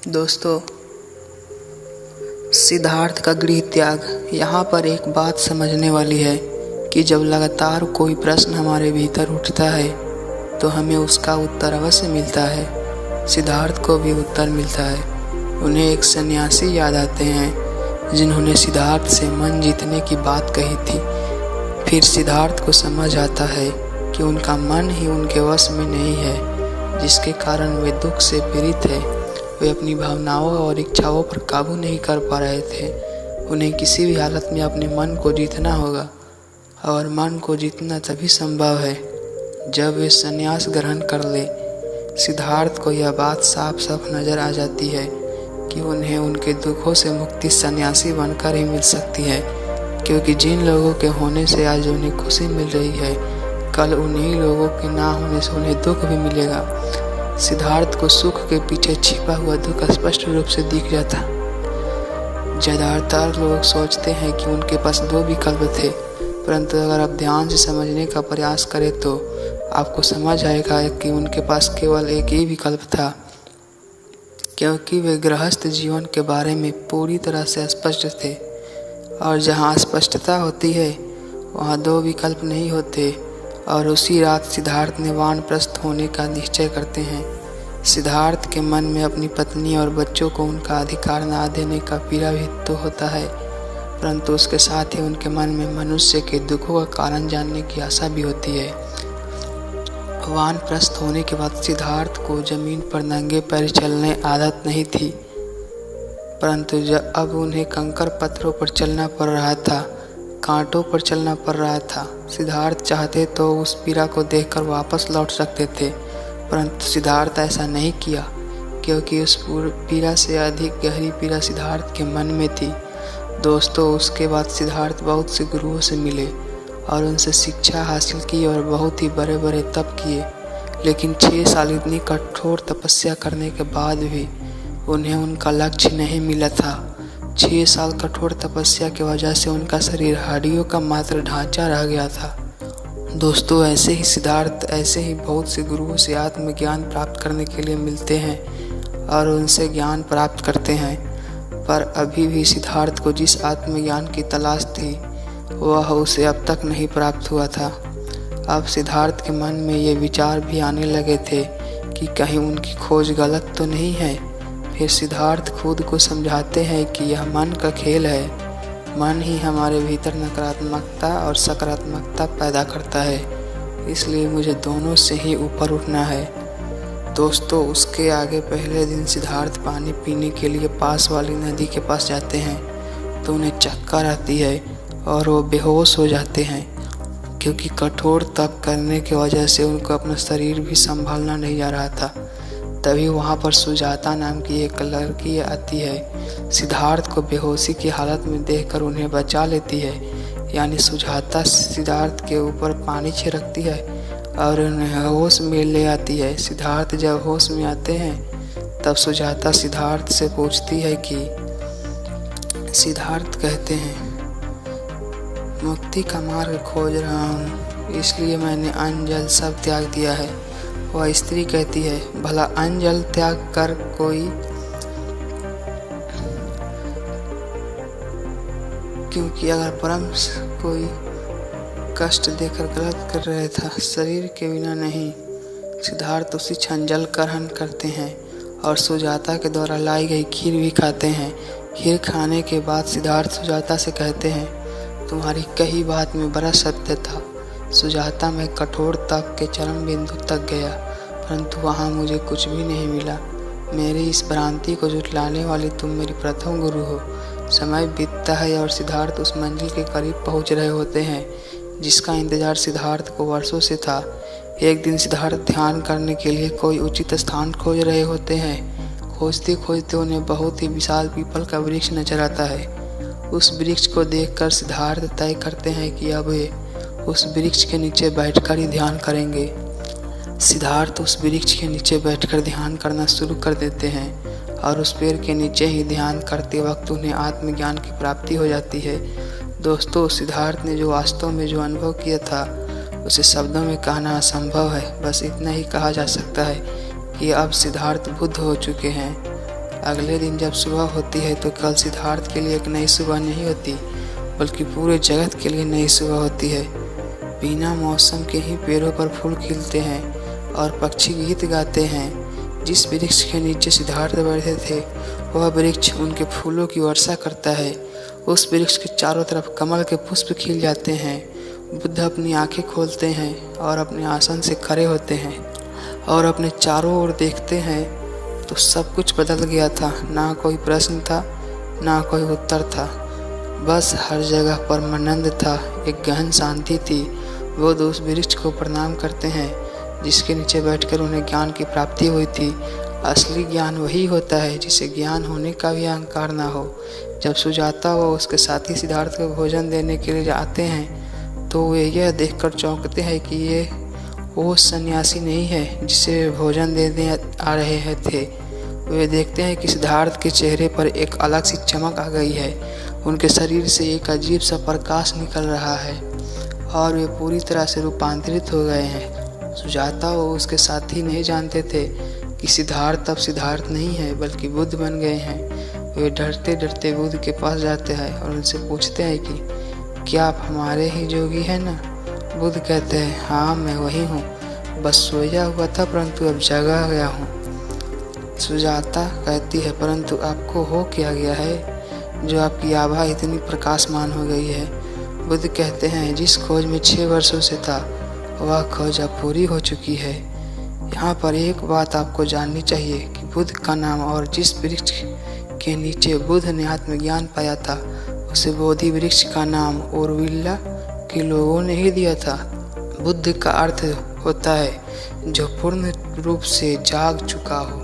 दोस्तों, सिद्धार्थ का गृह त्याग। यहाँ पर एक बात समझने वाली है कि जब लगातार कोई प्रश्न हमारे भीतर उठता है तो हमें उसका उत्तर अवश्य मिलता है। सिद्धार्थ को भी उत्तर मिलता है। उन्हें एक सन्यासी याद आते हैं जिन्होंने सिद्धार्थ से मन जीतने की बात कही थी। फिर सिद्धार्थ को समझ आता है कि उनका मन ही उनके वश में नहीं है, जिसके कारण वे दुख से पीड़ित है। वे अपनी भावनाओं और इच्छाओं पर काबू नहीं कर पा रहे थे। उन्हें किसी भी हालत में अपने मन को जीतना होगा, और मन को जीतना तभी संभव है जब वे संन्यास ग्रहण कर ले। सिद्धार्थ को यह बात साफ साफ नज़र आ जाती है कि उन्हें उनके दुखों से मुक्ति सन्यासी बनकर ही मिल सकती है, क्योंकि जिन लोगों के होने से आज उन्हें खुशी मिल रही है, कल उन्हीं लोगों के ना होने से उन्हें दुख भी मिलेगा। सिद्धार्थ को सुख के पीछे छिपा हुआ दुख स्पष्ट रूप से दिख जाता। ज्यादातर लोग सोचते हैं कि उनके पास दो विकल्प थे, परंतु अगर आप ध्यान से समझने का प्रयास करें तो आपको समझ आएगा कि उनके पास केवल एक ही विकल्प था, क्योंकि वे गृहस्थ जीवन के बारे में पूरी तरह से स्पष्ट थे। और जहाँ स्पष्टता होती है वहाँ दो विकल्प नहीं होते। और उसी रात सिद्धार्थ ने वानप्रस्थ होने का निश्चय करते हैं। सिद्धार्थ के मन में अपनी पत्नी और बच्चों को उनका अधिकार ना देने का पीड़ा भी तो होता है, परंतु उसके साथ ही उनके मन में मनुष्य के दुखों का कारण जानने की आशा भी होती है। वानप्रस्थ होने के बाद सिद्धार्थ को जमीन पर नंगे पैर चलने आदत नहीं थी, परंतु जब अब उन्हें कंकड़ पत्थरों पर चलना पड़ रहा था, कांटों पर चलना पड़ रहा था। सिद्धार्थ चाहते तो उस पीड़ा को देखकर वापस लौट सकते थे, परंतु सिद्धार्थ ऐसा नहीं किया, क्योंकि उस पीड़ा से अधिक गहरी पीड़ा सिद्धार्थ के मन में थी। दोस्तों, उसके बाद सिद्धार्थ बहुत से गुरुओं से मिले और उनसे शिक्षा हासिल की और बहुत ही बड़े बड़े तप किए, लेकिन 6 साल इतनी कठोर तपस्या करने के बाद भी उन्हें उनका लक्ष्य नहीं मिला था। 6 साल कठोर तपस्या की वजह से उनका शरीर हड्डियों का मात्र ढांचा रह गया था। दोस्तों, ऐसे ही सिद्धार्थ ऐसे ही बहुत से गुरुओं से आत्मज्ञान प्राप्त करने के लिए मिलते हैं और उनसे ज्ञान प्राप्त करते हैं, पर अभी भी सिद्धार्थ को जिस आत्मज्ञान की तलाश थी वह उसे अब तक नहीं प्राप्त हुआ था। अब सिद्धार्थ के मन में ये विचार भी आने लगे थे कि कहीं उनकी खोज गलत तो नहीं है। फिर सिद्धार्थ खुद को समझाते हैं कि यह मन का खेल है। मन ही हमारे भीतर नकारात्मकता और सकारात्मकता पैदा करता है, इसलिए मुझे दोनों से ही ऊपर उठना है। दोस्तों, उसके आगे पहले दिन सिद्धार्थ पानी पीने के लिए पास वाली नदी के पास जाते हैं तो उन्हें चक्कर आती है और वो बेहोश हो जाते हैं, क्योंकि कठोर तप करने की वजह से उनको अपना शरीर भी संभालना नहीं जा रहा था। तभी वहाँ पर सुजाता नाम की एक लड़की आती है। सिद्धार्थ को बेहोशी की हालत में देखकर उन्हें बचा लेती है, यानी सुजाता सिद्धार्थ के ऊपर पानी छिड़कती है और उन्हें होश में ले आती है। सिद्धार्थ जब होश में आते हैं तब सुजाता सिद्धार्थ से पूछती है कि सिद्धार्थ कहते हैं, मुक्ति का मार्ग खोज रहा हूँ, इसलिए मैंने अन्न जल सब त्याग दिया है। वह स्त्री कहती है, भला अन्न जल त्याग कर कोई, क्योंकि अगर परम कोई कष्ट देकर गलत कर रहा था, शरीर के बिना नहीं। सिद्धार्थ उसी क्षण जल ग्रहण करते हैं और सुजाता के द्वारा लाई गई खीर भी खाते हैं। खीर खाने के बाद सिद्धार्थ सुजाता से कहते हैं, तुम्हारी कही बात में बड़ा सत्य था। सुजाता में कठोर तप के चरम बिंदु तक गया, परंतु वहाँ मुझे कुछ भी नहीं मिला। मेरी इस भ्रांति को जुटलाने वाली तुम मेरी प्रथम गुरु हो। समय बीतता है और सिद्धार्थ उस मंजिल के करीब पहुँच रहे होते हैं जिसका इंतजार सिद्धार्थ को वर्षों से था। एक दिन सिद्धार्थ ध्यान करने के लिए कोई उचित स्थान खोज रहे होते हैं। खोजते खोजते उन्हें बहुत ही विशाल पीपल का वृक्ष नजर आता है। उस वृक्ष को देखकर सिद्धार्थ तय करते हैं कि अब वे उस वृक्ष के नीचे बैठकर ही ध्यान करेंगे। सिद्धार्थ उस वृक्ष के नीचे बैठकर ध्यान करना शुरू कर देते हैं और उस पेड़ के नीचे ही ध्यान करते वक्त उन्हें आत्मज्ञान की प्राप्ति हो जाती है। दोस्तों, सिद्धार्थ ने जो वास्तव में जो अनुभव किया था उसे शब्दों में कहना असंभव है। बस इतना ही कहा जा सकता है कि अब सिद्धार्थ बुद्ध हो चुके हैं अगले दिन जब सुबह होती है तो कल सिद्धार्थ के लिए एक नई सुबह नहीं होती, बल्कि पूरे जगत के लिए नई सुबह होती है। बिना मौसम के ही पेड़ों पर फूल खिलते हैं और पक्षी गीत गाते हैं। जिस वृक्ष के नीचे सिद्धार्थ बैठे थे वह वृक्ष उनके फूलों की वर्षा करता है। उस वृक्ष के चारों तरफ कमल के पुष्प खिल जाते हैं। बुद्ध अपनी आंखें खोलते हैं और अपने आसन से खड़े होते हैं और अपने चारों ओर देखते हैं तो सब कुछ बदल गया था। ना कोई प्रश्न था, ना कोई उत्तर था, बस हर जगह परमानंद था, एक गहन शांति थी। वो उस वृक्ष को प्रणाम करते हैं जिसके नीचे बैठकर उन्हें ज्ञान की प्राप्ति हुई थी। असली ज्ञान वही होता है जिसे ज्ञान होने का भी अहंकार ना हो। जब सुजाता व उसके साथी सिद्धार्थ को भोजन देने के लिए आते हैं तो वे यह देखकर चौंकते हैं कि ये वो सन्यासी नहीं है जिसे वे भोजन देने आ रहे थे। वे देखते हैं कि सिद्धार्थ के चेहरे पर एक अलग सी चमक आ गई है। उनके शरीर से एक अजीब सा प्रकाश निकल रहा है और वे पूरी तरह से रूपांतरित हो गए हैं। सुजाता वो उसके साथी नहीं जानते थे कि सिद्धार्थ अब सिद्धार्थ नहीं है बल्कि बुद्ध बन गए हैं। वे डरते डरते बुद्ध के पास जाते हैं और उनसे पूछते हैं कि क्या आप हमारे ही जोगी हैं ना? बुद्ध कहते हैं, हाँ मैं वही हूँ, बस सोया हुआ था परंतु अब जगा गया हूँ। सुजाता कहती है, परंतु आपको हो क्या गया है जो आपकी आभा इतनी प्रकाशमान हो गई है? बुद्ध कहते हैं, जिस खोज में 6 वर्षों से था वह खोज अब पूरी हो चुकी है। यहाँ पर एक बात आपको जाननी चाहिए कि बुद्ध का नाम और जिस वृक्ष के नीचे बुद्ध ने आत्मज्ञान पाया था उसे बोधि वृक्ष का नाम औरविल्ला के लोगों ने ही दिया था। बुद्ध का अर्थ होता है जो पूर्ण रूप से जाग चुका हो।